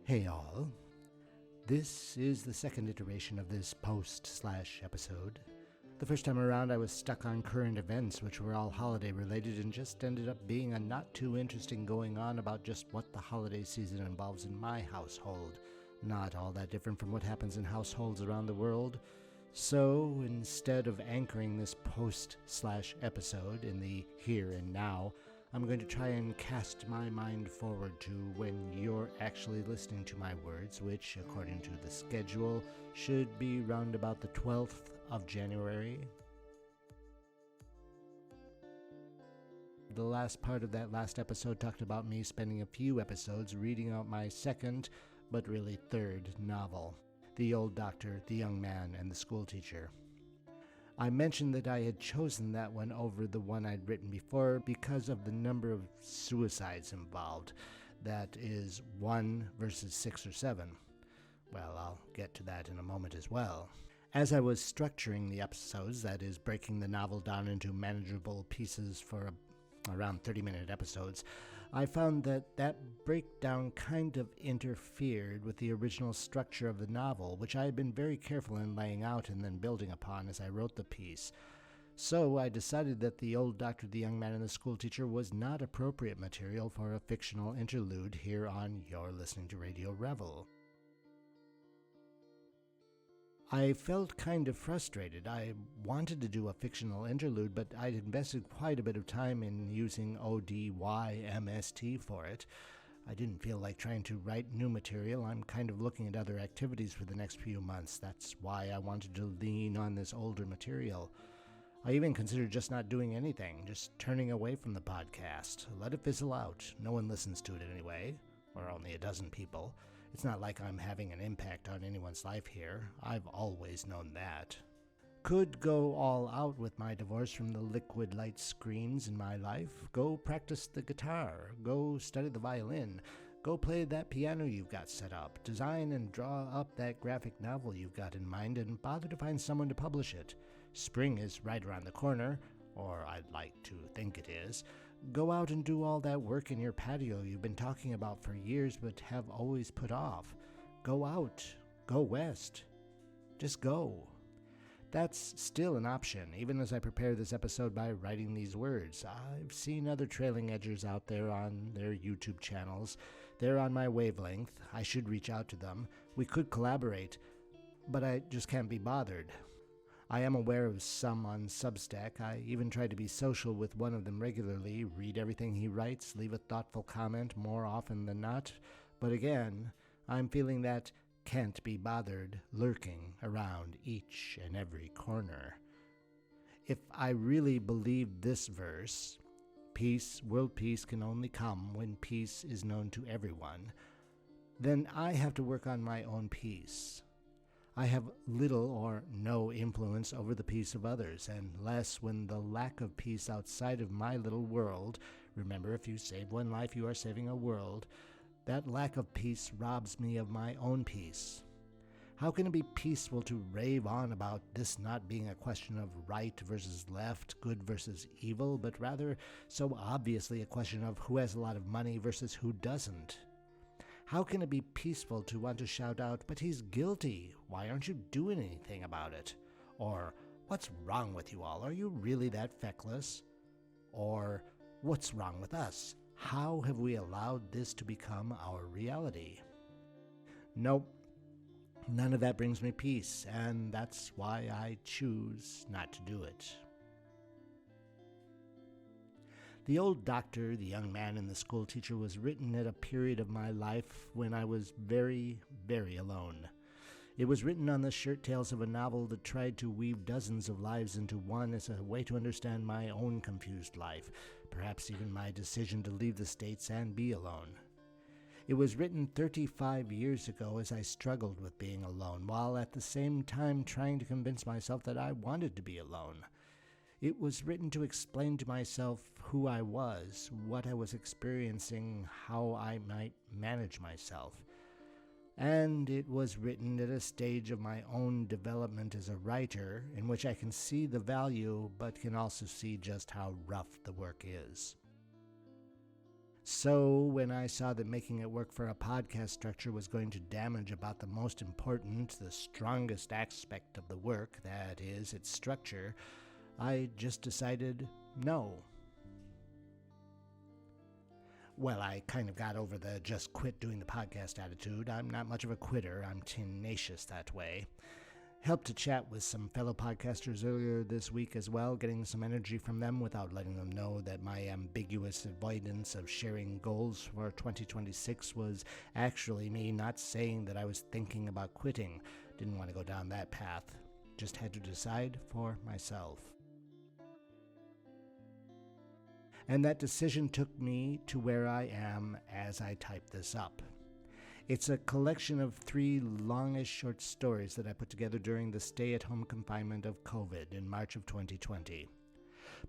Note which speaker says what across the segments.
Speaker 1: Hey all, this is the second iteration of this post/episode. The first time around I was stuck on current events which were all holiday related and just ended up being a not too interesting going on about just what the holiday season involves in my household. Not all that different from what happens in households around the world. So instead of anchoring this post/episode in the here and now, I'm going to try and cast my mind forward to when you're actually listening to my words, which, according to the schedule, should be round about the 12th of January. The last part of that last episode talked about me spending a few episodes reading out my second, but really third, novel, The Old Doctor, the Young Man, and the Schoolteacher. I mentioned that I had chosen that one over the one I'd written before because of the number of suicides involved. That is 1 versus 6 or 7. Well, I'll get to that in a moment as well. As I was structuring the episodes, that is, breaking the novel down into manageable pieces for around 30-minute episodes, I found that breakdown kind of interfered with the original structure of the novel, which I had been very careful in laying out and then building upon as I wrote the piece. So I decided that The Old Doctor, the Young Man, and the Schoolteacher was not appropriate material for a fictional interlude here on You're Listening to Radio Revel. I felt kind of frustrated. I wanted to do a fictional interlude, but I'd invested quite a bit of time in using ODYMST for it. I didn't feel like trying to write new material. I'm kind of looking at other activities for the next few months. That's why I wanted to lean on this older material. I even considered just not doing anything, just turning away from the podcast. Let it fizzle out. No one listens to it anyway, or only a dozen people. It's not like I'm having an impact on anyone's life here. I've always known that. Could go all out with my divorce from the liquid light screens in my life. Go practice the guitar. Go study the violin. Go play that piano you've got set up. Design and draw up that graphic novel you've got in mind and bother to find someone to publish it. Spring is right around the corner, or I'd like to think it is. Go out and do all that work in your patio you've been talking about for years but have always put off. Go out. Go west. Just go. That's still an option, even as I prepare this episode by writing these words. I've seen other trailing edgers out there on their YouTube channels. They're on my wavelength. I should reach out to them. We could collaborate, but I just can't be bothered. I am aware of some on Substack. I even try to be social with one of them regularly, read everything he writes, leave a thoughtful comment more often than not. But again, I'm feeling that can't be bothered lurking around each and every corner. If I really believed this verse, peace, world peace can only come when peace is known to everyone, then I have to work on my own peace. I have little or no influence over the peace of others, and less when the lack of peace outside of my little world, remember, if you save one life, you are saving a world, that lack of peace robs me of my own peace. How can it be peaceful to rave on about this not being a question of right versus left, good versus evil, but rather so obviously a question of who has a lot of money versus who doesn't? How can it be peaceful to want to shout out, "But he's guilty, why aren't you doing anything about it?" Or, "What's wrong with you all? Are you really that feckless?" Or, "What's wrong with us? How have we allowed this to become our reality?" Nope, none of that brings me peace, and that's why I choose not to do it. The Old Doctor, the Young Man, and the Schoolteacher was written at a period of my life when I was very, very alone. It was written on the shirt tails of a novel that tried to weave dozens of lives into one as a way to understand my own confused life, perhaps even my decision to leave the States and be alone. It was written 35 years ago as I struggled with being alone, while at the same time trying to convince myself that I wanted to be alone. It was written to explain to myself who I was, what I was experiencing, how I might manage myself. and it was written at a stage of my own development as a writer in which I can see the value but can also see just how rough the work is. So when I saw that making it work for a podcast structure was going to damage about the most important, the strongest aspect of the work, that is, its structure, I just decided no. Well, I kind of got over the just quit doing the podcast attitude. I'm not much of a quitter. I'm tenacious that way. Helped to chat with some fellow podcasters earlier this week as well, getting some energy from them without letting them know that my ambiguous avoidance of sharing goals for 2026 was actually me not saying that I was thinking about quitting. Didn't want to go down that path. Just had to decide for myself. And that decision took me to where I am as I type this up. It's a collection of 3 longish short stories that I put together during the stay-at-home confinement of COVID in March of 2020.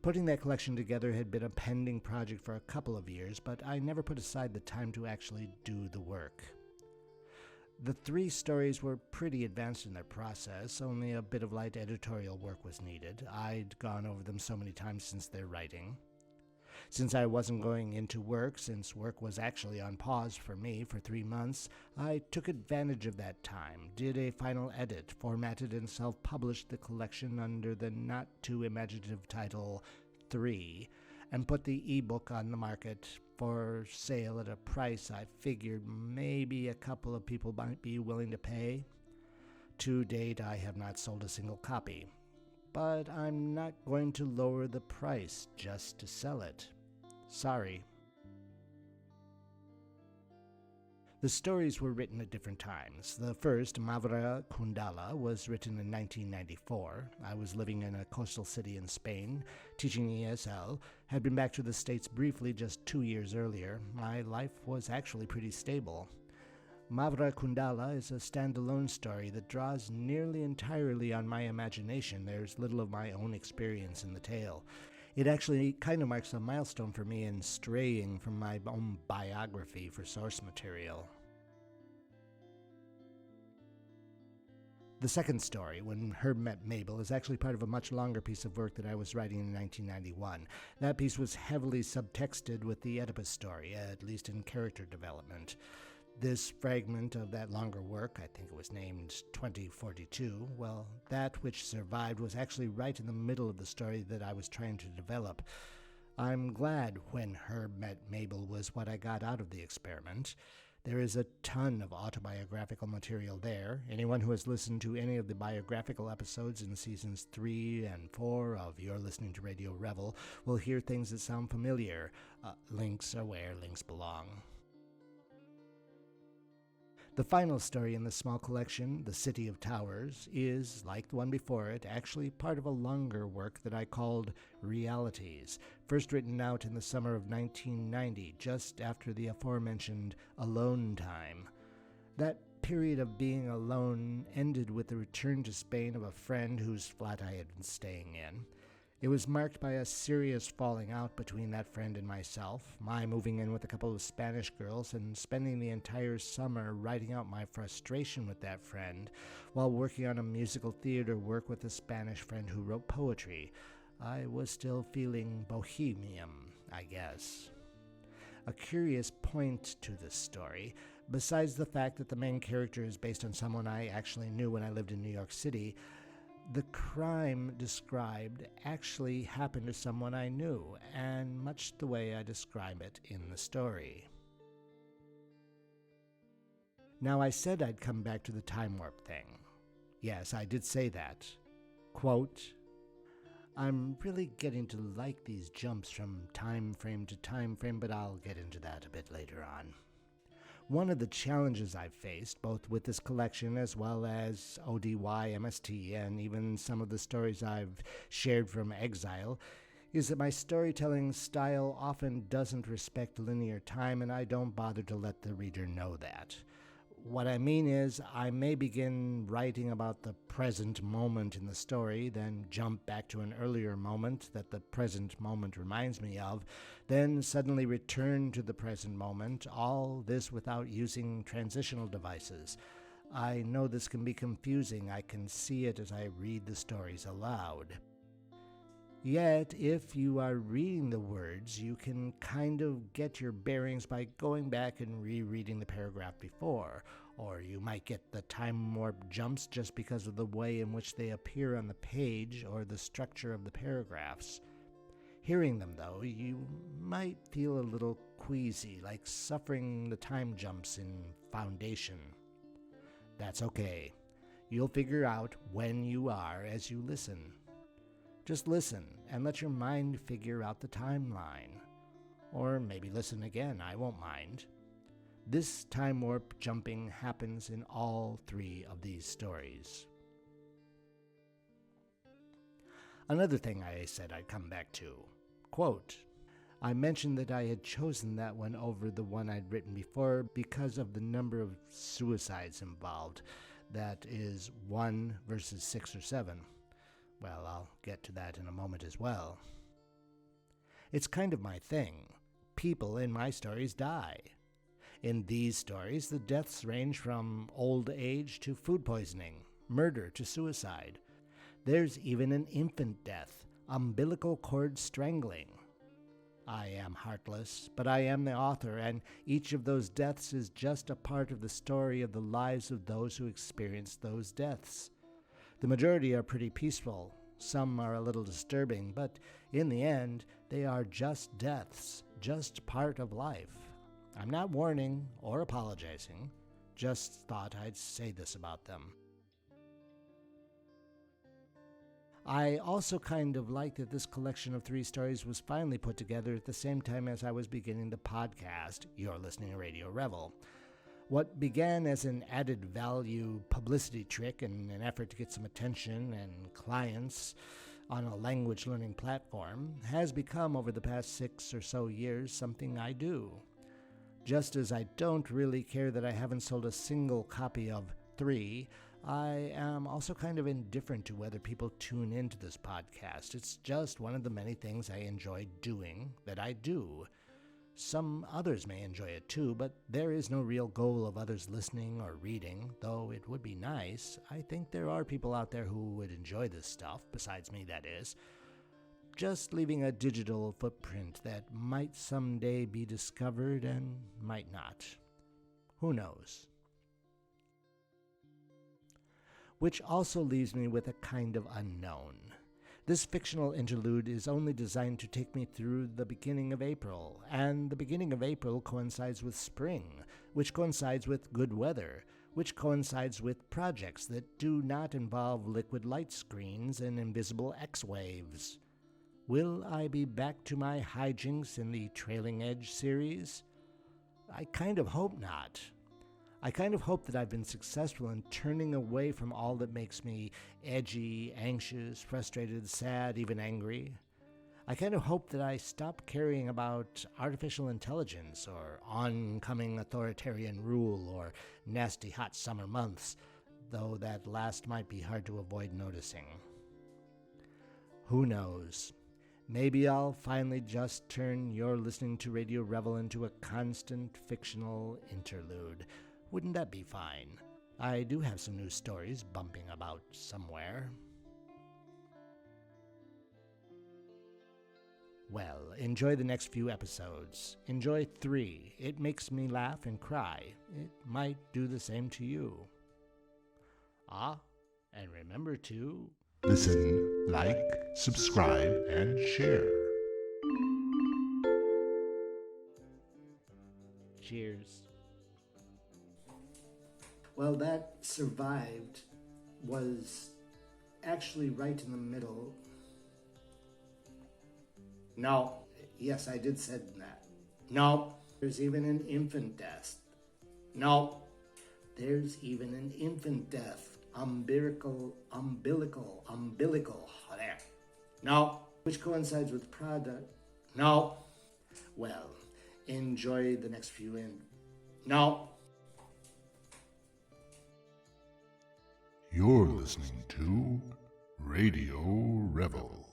Speaker 1: Putting that collection together had been a pending project for a couple of years, but I never put aside the time to actually do the work. The 3 stories were pretty advanced in their process, only a bit of light editorial work was needed. I'd gone over them so many times since their writing. Since I wasn't going into work, since work was actually on pause for me for 3 months, I took advantage of that time, did a final edit, formatted and self-published the collection under the not-too-imaginative title 3, and put the ebook on the market for sale at a price I figured maybe a couple of people might be willing to pay. To date, I have not sold a single copy. But I'm not going to lower the price just to sell it. Sorry. The stories were written at different times. The first, Mavra Kundala, was written in 1994. I was living in a coastal city in Spain, teaching ESL, had been back to the States briefly just 2 years earlier. My life was actually pretty stable. Mavra Kundala is a standalone story that draws nearly entirely on my imagination. There's little of my own experience in the tale. It actually kind of marks a milestone for me in straying from my own biography for source material. The second story, When Herb Met Mabel, is actually part of a much longer piece of work that I was writing in 1991. That piece was heavily subtexted with the Oedipus story, at least in character development. This fragment of that longer work, I think it was named 2042, well, that which survived was actually right in the middle of the story that I was trying to develop. I'm glad When Herb Met Mabel was what I got out of the experiment. There is a ton of autobiographical material there. Anyone who has listened to any of the biographical episodes in seasons 3 and 4 of You're Listening to Radio Revel will hear things that sound familiar. Links are where links belong. The final story in the small collection, The City of Towers, is, like the one before it, actually part of a longer work that I called Realities, first written out in the summer of 1990, just after the aforementioned alone time. That period of being alone ended with the return to Spain of a friend whose flat I had been staying in. It was marked by a serious falling out between that friend and myself, my moving in with a couple of Spanish girls and spending the entire summer writing out my frustration with that friend while working on a musical theater work with a Spanish friend who wrote poetry. I was still feeling bohemian, I guess. A curious point to this story, besides the fact that the main character is based on someone I actually knew when I lived in New York City, the crime described actually happened to someone I knew, and much the way I describe it in the story. Now, I said I'd come back to the time warp thing. Yes, I did say that. Quote, I'm really getting to like these jumps from time frame to time frame, but I'll get into that a bit later on. One of the challenges I've faced, both with this collection as well as ODY, MST, and even some of the stories I've shared from exile, is that my storytelling style often doesn't respect linear time, and I don't bother to let the reader know that. What I mean is, I may begin writing about the present moment in the story, then jump back to an earlier moment that the present moment reminds me of, then suddenly return to the present moment, all this without using transitional devices. I know this can be confusing. I can see it as I read the stories aloud. Yet, if you are reading the words, you can kind of get your bearings by going back and rereading the paragraph before, or you might get the time warp jumps just because of the way in which they appear on the page or the structure of the paragraphs. Hearing them, though, you might feel a little queasy, like suffering the time jumps in Foundation. That's okay. You'll figure out when you are as you listen. Just listen and let your mind figure out the timeline. Or maybe listen again, I won't mind. This time warp jumping happens in all three of these stories. Another thing I said I'd come back to. Quote, I mentioned that I had chosen that one over the one I'd written before because of the number of suicides involved. That is 1 versus 6 or 7. Well, I'll get to that in a moment as well. It's kind of my thing. People in my stories die. In these stories, the deaths range from old age to food poisoning, murder to suicide. There's even an infant death, umbilical cord strangling. I am heartless, but I am the author, and each of those deaths is just a part of the story of the lives of those who experienced those deaths. The majority are pretty peaceful. Some are a little disturbing, but in the end, they are just deaths, just part of life. I'm not warning or apologizing, just thought I'd say this about them. I also kind of like that this collection of 3 stories was finally put together at the same time as I was beginning the podcast, You're Listening to Radio Revel. What began as an added value publicity trick and an effort to get some attention and clients on a language learning platform has become, over the past 6 or so years, something I do. Just as I don't really care that I haven't sold a single copy of 3, I am also kind of indifferent to whether people tune into this podcast. It's just one of the many things I enjoy doing that I do. Some others may enjoy it too, but there is no real goal of others listening or reading, though it would be nice. I think there are people out there who would enjoy this stuff, besides me, that is. Just leaving a digital footprint that might someday be discovered and might not. Who knows? Which also leaves me with a kind of unknown. This fictional interlude is only designed to take me through the beginning of April, and the beginning of April coincides with spring, which coincides with good weather, which coincides with projects that do not involve liquid light screens and invisible X-waves. Will I be back to my hijinks in the Trailing Edge series? I kind of hope not. I kind of hope that I've been successful in turning away from all that makes me edgy, anxious, frustrated, sad, even angry. I kind of hope that I stop caring about artificial intelligence or oncoming authoritarian rule or nasty hot summer months, though that last might be hard to avoid noticing. Who knows? Maybe I'll finally just turn You're Listening to Radio Revel into a constant fictional interlude. Wouldn't that be fine? I do have some new stories bumping about somewhere. Well, enjoy the next few episodes. Enjoy 3. It makes me laugh and cry. It might do the same to you. And remember to
Speaker 2: listen, like, subscribe, and share.
Speaker 1: Cheers. Well, that survived was actually right in the middle. No. Yes, I did said that. No. There's even an infant death. No. There's even an infant death. Umbilical. There. No. Which coincides with product. No. Well, enjoy the next few in. No.
Speaker 2: You're listening to Radio Revel.